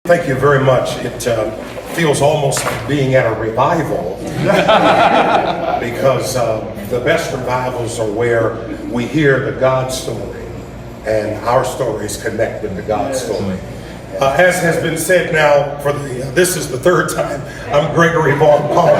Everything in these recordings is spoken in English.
Thank you very much. It feels almost like being at a revival because the best revivals are where we hear the God story and our stories connect with the God story. As has been said now, this is the third time I'm Gregory Vaughn Palmer.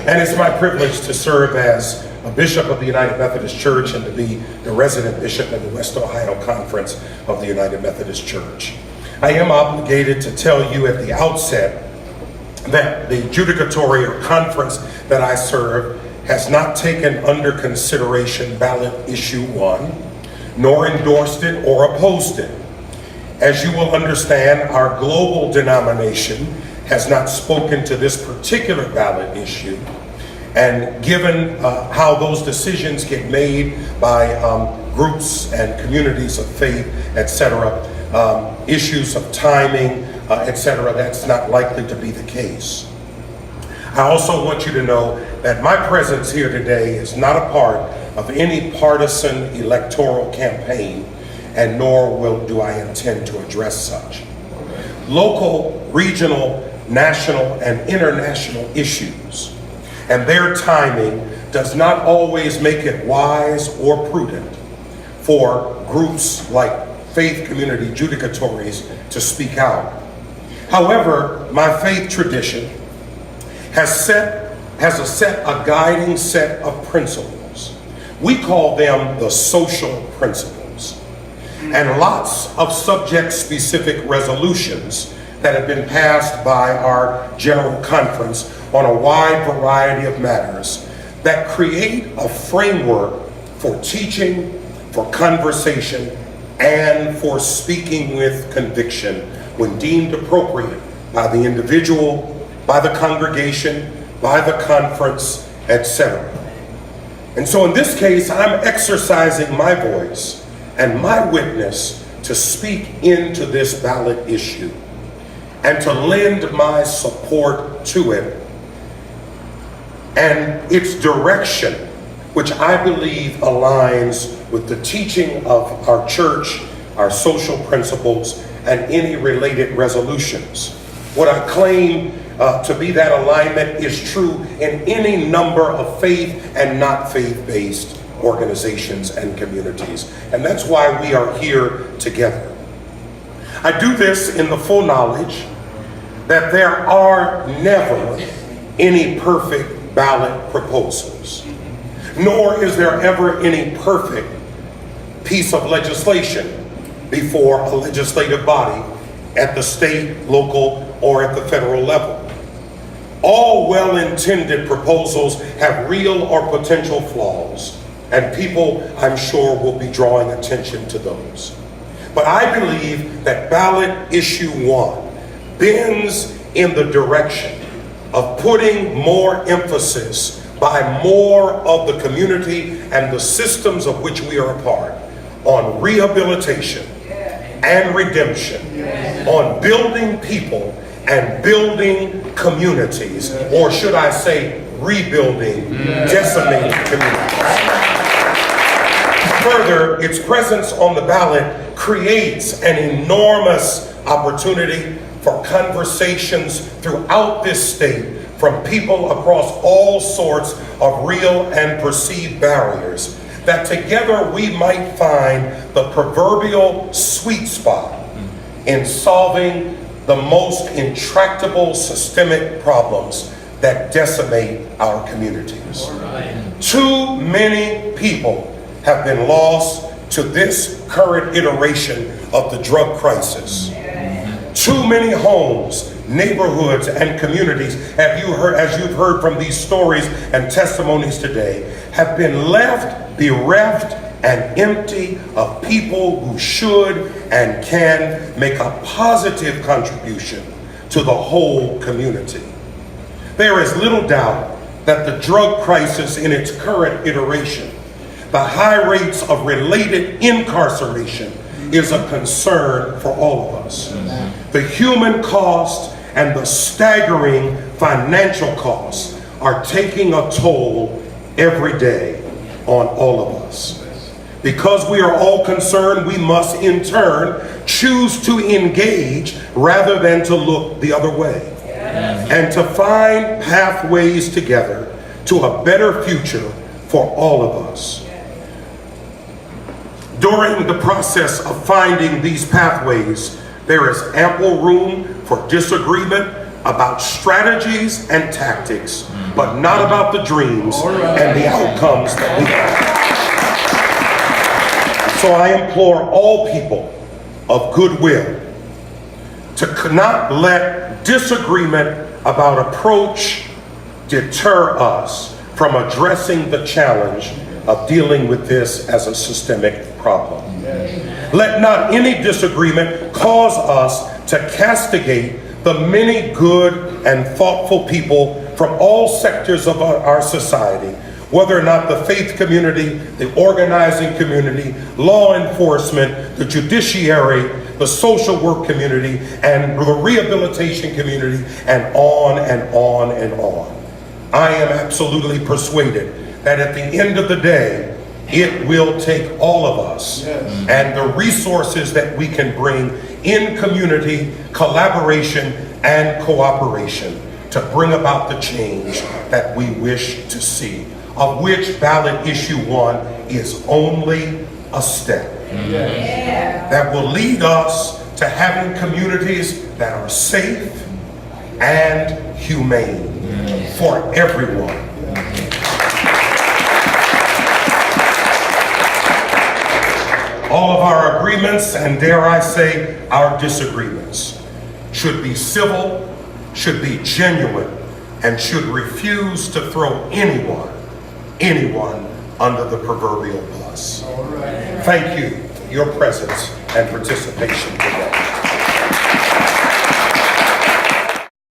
And it's my privilege to serve as a bishop of the United Methodist Church and to be the resident bishop in the West Ohio Conference of the United Methodist Church. I am obligated to tell you at the outset that the judicatory or conference that I serve has not taken under consideration ballot issue 1, nor endorsed it or opposed it. As you will understand, our global denomination has not spoken to this particular ballot issue. And given how those decisions get made by groups and communities of faith, etc., issues of timing, etc., that's not likely to be the case. I also want you to know that my presence here today is not a part of any partisan electoral campaign, and nor do I intend to address such. Local, regional, national, and international issues and their timing does not always make it wise or prudent for groups like faith community judicatories to speak out. However, my faith tradition has a guiding set of principles. We call them the social principles, and lots of subject-specific resolutions that have been passed by our General Conference on a wide variety of matters that create a framework for teaching, for conversation, and for speaking with conviction when deemed appropriate by the individual, by the congregation, by the conference, etc. And so in this case, I'm exercising my voice and my witness to speak into this ballot issue and to lend my support to it and its direction, which I believe aligns with the teaching of our church, our social principles, and any related resolutions. What I claim to be that alignment is true in any number of faith and not faith-based organizations and communities. And that's why we are here together. I do this in the full knowledge that there are never any perfect ballot proposals, nor is there ever any perfect piece of legislation before a legislative body at the state, local, or at the federal level. All well-intended proposals have real or potential flaws, and people, I'm sure, will be drawing attention to those. But I believe that ballot issue 1 bends in the direction of putting more emphasis by more of the community and the systems of which we are a part on rehabilitation and redemption, on building people and building communities, or should I say rebuilding decimated communities. Further, its presence on the ballot creates an enormous opportunity for conversations throughout this state from people across all sorts of real and perceived barriers, that together we might find the proverbial sweet spot in solving the most intractable systemic problems that decimate our communities. Too many people have been lost to this current iteration of the drug crisis. Too many homes, neighborhoods, and communities, as you've heard from these stories and testimonies today, have been left bereft and empty of people who should and can make a positive contribution to the whole community. There is little doubt that the drug crisis in its current iteration, the high rates of related incarceration, is a concern for all of us. The human cost and the staggering financial costs are taking a toll every day on all of us. Because we are all concerned, we must in turn choose to engage rather than to look the other way. And to find pathways together to a better future for all of us. During the process of finding these pathways, there is ample room for disagreement about strategies and tactics, but not about the dreams and the outcomes that we have. So I implore all people of goodwill to not let disagreement about approach deter us from addressing the challenge of dealing with this as a systemic problem. Let not any disagreement cause us to castigate the many good and thoughtful people from all sectors of our society, whether or not the faith community, the organizing community, law enforcement, the judiciary, the social work community, and the rehabilitation community, and on and on and on. I am absolutely persuaded that at the end of the day, it will take all of us and the resources that we can bring in community, collaboration, and cooperation to bring about the change that we wish to see, of which ballot issue 1 is only a step that will lead us to having communities that are safe and humane for everyone. All of our agreements, and dare I say, our disagreements, should be civil, should be genuine, and should refuse to throw anyone under the proverbial bus. Thank you for your presence and participation.